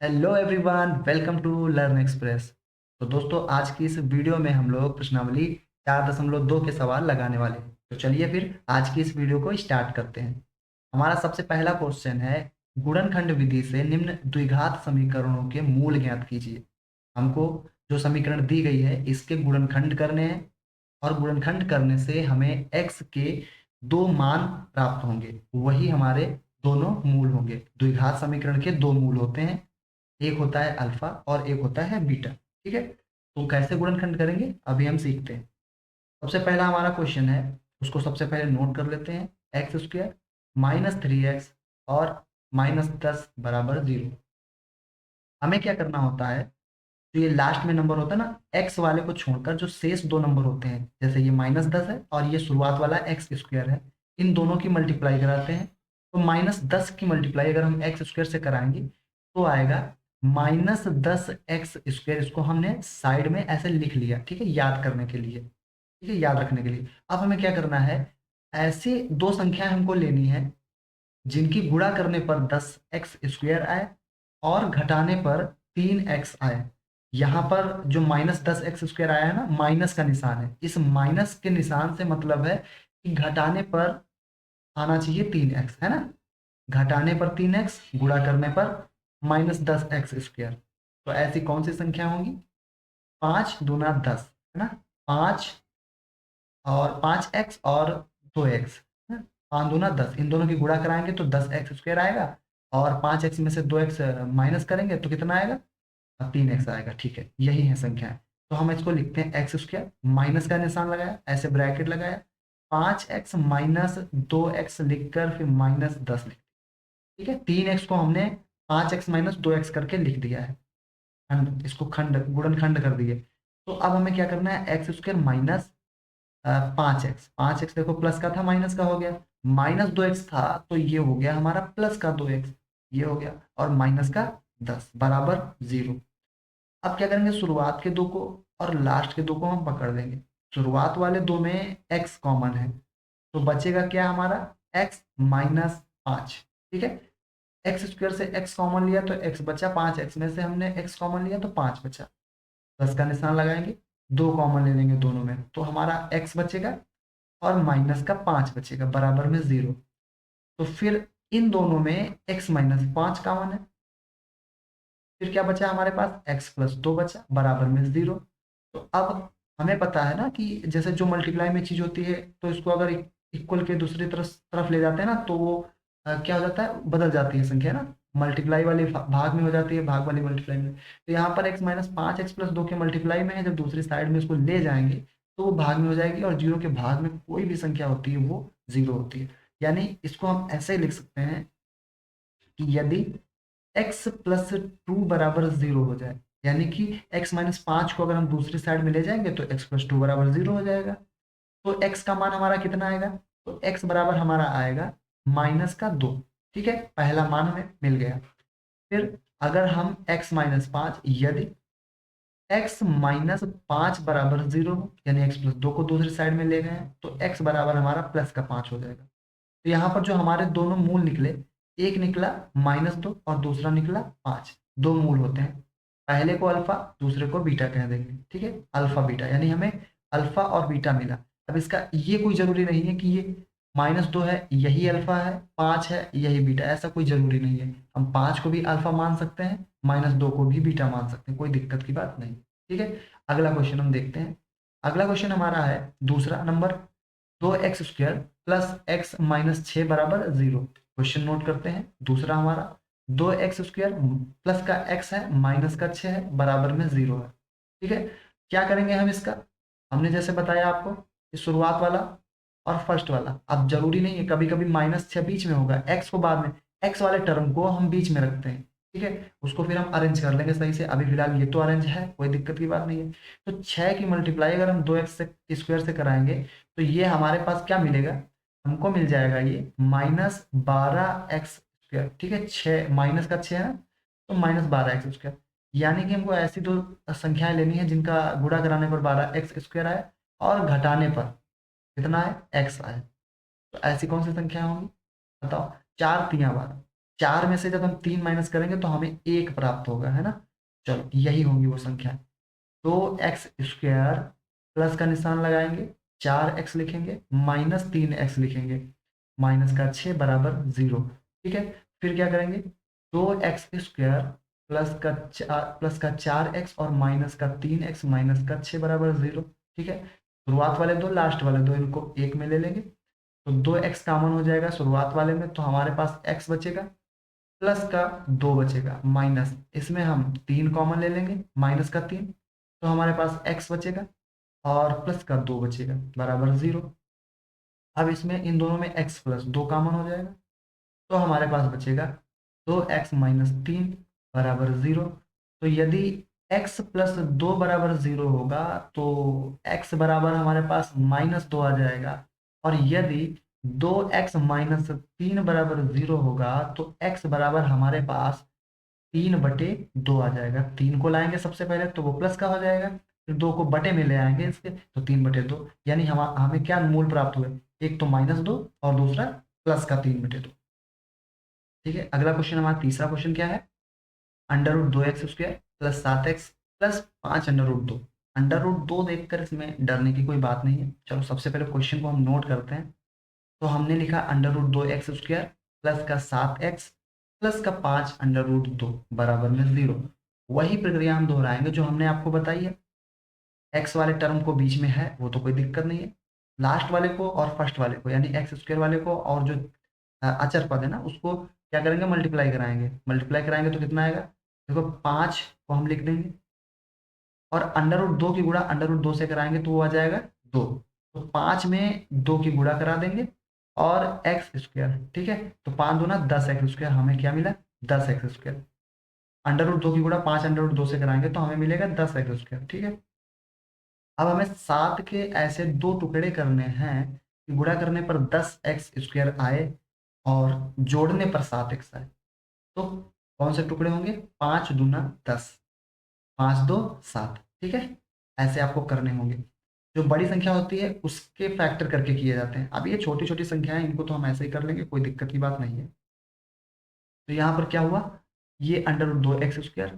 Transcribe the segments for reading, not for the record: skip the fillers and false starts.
Hello everyone, welcome to Learn Express. तो दोस्तों, आज की इस वीडियो में हम लोग प्रश्नावली 4.2 के सवाल लगाने वाले हैं। तो चलिए फिर आज की इस वीडियो को स्टार्ट करते हैं। हमारा सबसे पहला क्वेश्चन है, गुणनखंड विधि से निम्न द्विघात समीकरणों के मूल ज्ञात कीजिए। हमको जो समीकरण दी गई है इसके गुणनखंड करने हैं, और गुणनखंड करने से हमें x के दो मान प्राप्त होंगे, वही हमारे दोनों मूल होंगे। द्विघात समीकरण के दो मूल होते हैं, एक होता है अल्फा और एक होता है बीटा। ठीक है, तो कैसे गुणनखंड करेंगे अभी हम सीखते हैं। सबसे पहला हमारा क्वेश्चन है, उसको सबसे पहले नोट कर लेते हैं। एक्स स्क्वायर -3x और -10 बराबर 0। हमें क्या करना होता है, तो ये लास्ट में नंबर होता है ना, एक्स वाले को छोड़कर जो शेष दो नंबर होते हैं, जैसे ये -10 है और ये शुरुआत वाला एक्स स्क्वायर है, इन दोनों की मल्टीप्लाई कराते हैं। तो -10 की मल्टीप्लाई अगर हम एक्स स्क्वायर से कराएंगे तो आएगा -10x स्क्वायर। इसको हमने साइड में ऐसे लिख लिया, ठीक है, याद करने के लिए, ठीक है, याद रखने के लिए। अब हमें क्या करना है, ऐसी दो संख्या हमको लेनी है जिनकी गुणा करने पर 10x स्क्वायर आए और घटाने पर 3x आए। यहाँ पर जो -10x स्क्वायर आया है ना, माइनस का निशान है। इस माइनस के निशान से मतलब है कि घटाने पर आना चाहिए 3x, है ना। घटाने पर 3x, गुणा करने पर -10x स्क्वायर। तो ऐसी कौन सी संख्या होंगी, 5 दूना 10, है ना। 5 और 5x और 2x, 5 दूना 10, इन दोनों की गुणा कराएंगे तो 10x स्क्वायर आएगा, और 5x में से 2x माइनस करेंगे तो कितना आएगा, 3x आएगा। ठीक है, यही है संख्या है। तो हम इसको लिखते हैं एक्स स्क्वायर, माइनस का निशान लगाया, ऐसे ब्रैकेट लगाया, 5x - 2x लिखकर फिर -10 लिख। ठीक है, 3x को हमने 5x - 2x करके लिख दिया है, खंड, इसको खंड गुणनखंड कर दिए। तो अब हमें क्या करना है, x square minus 5x, 5x देखो प्लस का था माइनस का हो गया, -2x था तो ये हो गया हमारा प्लस का 2x, ये हो गया, और माइनस का 10 बराबर 0। अब क्या करेंगे, शुरुआत के दो को और लास्ट के दो को हम पकड़ लेंगे। शुरुआत वाले दो में x कॉमन है, तो बचेगा क्या हमारा, x - 5। ठीक है, एक्स स्क्वायर से x कॉमन लिया तो x बचा, 5x में से हमने x कॉमन लिया तो 5 बचा। प्लस का निशान लगाएंगे, दो कॉमन ले लेंगे दोनों में, तो हमारा x बचेगा और माइनस का 5 बचेगा, बराबर में 0। तो फिर इन दोनों में x - 5 कॉमन है, फिर क्या बचा हमारे पास, x + 2 बचा, बराबर में 0। तो अब हमें पता है ना कि जैसे जो मल्टीप्लाई में चीज होती है, तो इसको अगर इक्वल के दूसरी तरफ तरफ ले जाते हैं ना, तो वो क्या हो जाता है, बदल जाती है संख्या ना। मल्टीप्लाई वाले भाग में हो जाती है, भाग वाली मल्टीप्लाई में। तो यहाँ पर x - 5 x + 2 के मल्टीप्लाई में है, जब दूसरी साइड में इसको ले जाएंगे तो वो भाग में हो जाएगी, और 0 के भाग में कोई भी संख्या होती है वो 0 होती है। यानी इसको हम ऐसे लिख सकते हैं कि यदि x + 2 बराबर 0 हो जाए, यानी कि x - 5 को अगर हम दूसरी साइड में ले जाएंगे तो x + 2 बराबर 0 हो जाएगा। तो x का मान हमारा कितना आएगा, तो x बराबर हमारा आएगा -2। ठीक है, पहला मान हमें मिल गया। फिर अगर हम x - 5, यदि x - 5 बराबर 0, यानी x + 2 को दूसरी साइड में ले गए हैं, तो x बराबर हमारा +5 हो जाएगा। तो यहाँ पर जो हमारे दोनों मूल निकले, एक निकला -2 और दूसरा निकला 5। दो मूल होते हैं, पहले को अल्फा दूसरे को बीटा कह देंगे। ठीक है, अल्फा बीटा, यानी हमें अल्फा और बीटा मिला। अब इसका ये कोई जरूरी नहीं है कि ये -2 है यही अल्फा है, 5 है यही बीटा, ऐसा कोई जरूरी नहीं है। हम 5 को भी अल्फा मान सकते हैं, -2 को भी बीटा मान सकते हैं, कोई दिक्कत की बात नहीं। ठीक है, अगला क्वेश्चन हम देखते हैं। अगला क्वेश्चन हमारा है दूसरा नंबर, 2x² प्लस x - 6 बराबर 0। क्वेश्चन नोट करते हैं, दूसरा हमारा 2x² प्लस का x है, माइनस का 6 है, बराबर में 0 है। ठीक है, क्या करेंगे हम इसका, हमने जैसे बताया आपको कि शुरुआत वाला और फर्स्ट वाला, अब जरूरी नहीं है, कभी कभी -6 बीच में होगा, x को बाद में, x वाले टर्म को हम बीच में रखते हैं। ठीक है, उसको फिर हम अरेंज कर लेंगे सही से, अभी फिलहाल ये तो अरेंज है, कोई दिक्कत की बात नहीं है। तो 6 की मल्टीप्लाई अगर हम 2x² से कराएंगे तो ये हमारे पास क्या मिलेगा, हमको मिल जाएगा ये -12x²। ठीक है, 6 माइनस का 6 है ना, तो -12x²। यानी कि हमको ऐसी दो संख्याएं लेनी है जिनका गुणा कराने पर 12x² आए और घटाने पर कितना है, x आए। तो ऐसी कौन सी संख्या होंगी, बताओ, 4 × 3 = 12। 4 में से जब हम 3 माइनस करेंगे तो हमें 1 प्राप्त होगा, है ना। चलो यही होंगी वो संख्या। तो एक्स स्क्वायर प्लस का निशान लगाएंगे, 4x लिखेंगे, -3x लिखेंगे, माइनस का 6 बराबर 0। ठीक है, फिर क्या करेंगे, 2x स्क्वायर प्लस का 4x और -3x -6 बराबर 0। ठीक है, शुरुआत वाले दो लास्ट वाले दो इनको एक में ले लेंगे, तो 2x कॉमन हो जाएगा शुरुआत वाले में, तो हमारे पास x बचेगा, प्लस का 2 बचेगा, माइनस इसमें हम 3 कॉमन ले लेंगे, -3, तो हमारे पास x बचेगा और प्लस का 2 बचेगा बराबर 0। अब इसमें इन दोनों में x प्लस 2 कॉमन हो जाएगा, तो हमारे पास बचेगा 2x-3 बराबर 0। तो यदि x प्लस 2 बराबर 0 होगा तो x बराबर हमारे पास -2 आ जाएगा, और यदि 2x-3 बराबर 0 होगा तो x बराबर हमारे पास 3/2 आ जाएगा। 3 को लाएंगे सबसे पहले तो वो प्लस का हो जाएगा, फिर 2 को बटे में ले आएंगे इसके, तो 3/2, यानी हम हमें क्या मूल प्राप्त हुए, एक तो -2 और दूसरा प्लस का 3/2। ठीक है, अगला क्वेश्चन हमारा तीसरा क्वेश्चन क्या है, √2x² प्लस 7x प्लस 5√2। √2 देखकर इसमें डरने की कोई बात नहीं है। चलो सबसे पहले क्वेश्चन को हम नोट करते हैं। तो हमने लिखा √2x² प्लस का 7x प्लस का 5√2 बराबर में 0। वही प्रक्रिया हम दोहराएंगे जो हमने आपको बताई है। एक्स वाले टर्म को बीच में है वो तो कोई दिक्कत नहीं है, लास्ट वाले को और फर्स्ट वाले को यानी x² वाले को और जो अचर पद है ना उसको क्या करेंगे, मल्टीप्लाई कराएंगे। मल्टीप्लाई कराएंगे तो कितना आएगा, देखो 5 को हम लिख देंगे, और √2 की गुणा √2 से कराएंगे तो वो आ जाएगा 2। तो 5 में 2 की गुणा करा देंगे और x²। ठीक है, तो 5 दूना 10x², हमें क्या मिला, 10x²। √2 की गुणा 5 √2 से कराएंगे तो हमें मिलेगा 10x²। ठीक है, अब हमें 7 के ऐसे दो टुकड़े करने हैं कि गुणा करने पर 10x² आए और जोड़ने पर 7x आए। तो कौन से टुकड़े होंगे, 5 दूना 10, 5 2 7। ठीक है, ऐसे आपको करने होंगे। जो बड़ी संख्या होती है उसके फैक्टर करके किए जाते हैं। अब ये छोटी छोटी संख्याएं इनको तो हम ऐसे ही कर लेंगे, कोई दिक्कत की बात नहीं है। तो यहाँ पर क्या हुआ, ये √2x²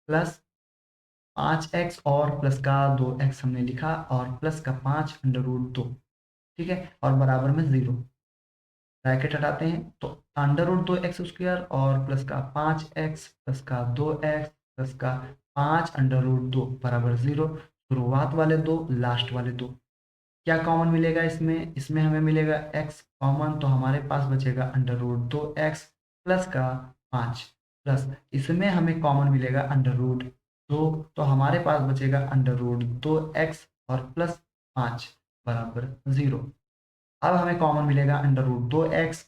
प्लस 5x और प्लस का 2x हमने लिखा और प्लस का 5√2। ठीक है, और बराबर में 0, ब्रैकेट हटाते हैं तो √2x² और प्लस का 5x प्लस का 2x प्लस का 5√2 बराबर 0। शुरुआत वाले दो लास्ट वाले दो, क्या कॉमन मिलेगा इसमें, इसमें हमें मिलेगा x कॉमन, तो हमारे पास बचेगा √2x प्लस का 5, प्लस इसमें हमें कॉमन मिलेगा √2, तो हमारे पास बचेगा √2x और प्लस 5 बराबर 0। अब हमें कॉमन मिलेगा √2x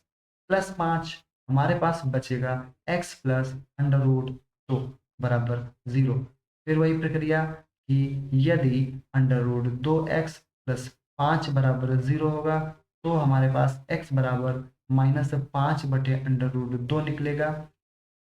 प्लस 5, हमारे पास बचेगा x प्लस √2 बराबर 0। फिर वही प्रक्रिया कि यदि √2x प्लस 5 बराबर 0 होगा तो हमारे पास x बराबर -5/√2 निकलेगा,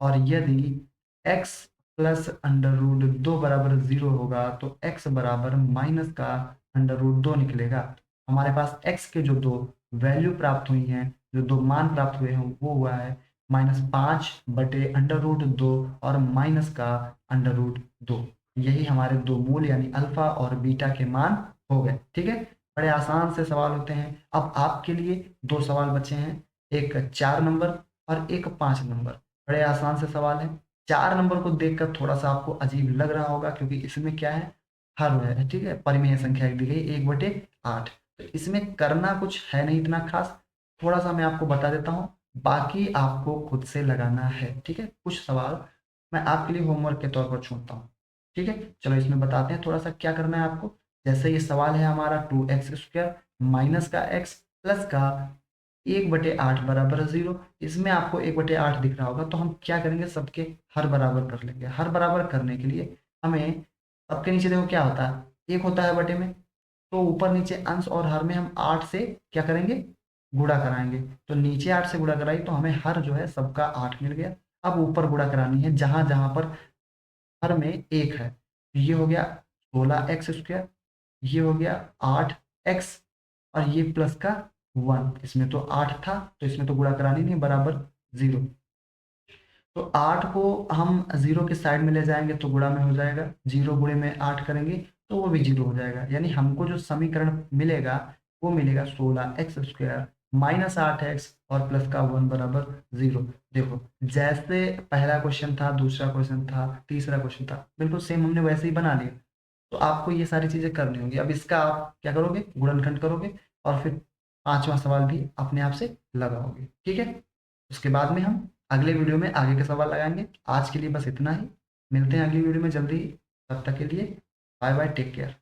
और यदि x प्लस √2 बराबर 0 होगा तो x बराबर माइनस का √2 निकलेगा। हमारे पास x के जो दो वैल्यू प्राप्त हुई हैं, जो दो मान प्राप्त हुए हैं वो हुआ है -5/√2 और माइनस का √2। यही हमारे दो मूल यानी अल्फा और बीटा के मान हो गए। ठीक है, बड़े आसान से सवाल होते हैं। अब आपके लिए दो सवाल बचे हैं, एक 4 नंबर और एक 5 नंबर। बड़े आसान से सवाल है। 4 नंबर को देखकर थोड़ा सा आपको अजीब लग रहा होगा क्योंकि इसमें क्या है, हर है। ठीक है, परिमेय संख्या दी गई 1/8। तो इसमें करना कुछ है नहीं इतना खास, थोड़ा सा मैं आपको बता देता हूँ, बाकी आपको खुद से लगाना है। ठीक है, कुछ सवाल मैं आपके लिए होमवर्क के तौर पर छोड़ता हूँ। ठीक है, चलो इसमें बताते हैं थोड़ा सा क्या करना है आपको। जैसे ये सवाल है हमारा 2x² माइनस का x प्लस का 1/8 बराबर 0। इसमें आपको 1/8 दिख रहा होगा, तो हम क्या करेंगे, सबके हर बराबर कर लेंगे। हर बराबर करने के लिए हमें सबके नीचे देखो क्या होता है, एक होता है बटे में, तो ऊपर नीचे अंश और हर में हम 8 से क्या करेंगे, गुणा कराएंगे। तो नीचे 8 से गुणा कराई तो हमें हर जो है सबका 8 मिल गया। अब ऊपर गुणा करानी है जहां जहां पर हर में 1 है। तो ये हो गया 16x², ये हो गया 8x, और ये प्लस का 1। इसमें तो 8 था तो इसमें तो गुणा करानी नहीं, बराबर 0। तो 8 को हम 0 के साइड में ले जाएंगे तो गुणा में हो जाएगा, 0 गुणे में 8 करेंगे तो वो भी 0 हो जाएगा, यानी हमको जो समीकरण मिलेगा वो मिलेगा 16x² माइनस 8x और प्लस का 1 बराबर 0। देखो जैसे पहला क्वेश्चन था, दूसरा क्वेश्चन था, तीसरा क्वेश्चन था, बिल्कुल सेम हमने वैसे ही बना लिया। तो आपको ये सारी चीजें करनी होंगी। अब इसका आप क्या करोगे, गुणनखंड करोगे और फिर पांचवा सवाल भी अपने आप से लगाओगे। ठीक है, उसके बाद में हम अगले वीडियो में आगे के सवाल लगाएंगे। आज के लिए बस इतना ही, मिलते हैं अगली वीडियो में जल्दी ही। तब तक के लिए बाय बाय, टेक केयर।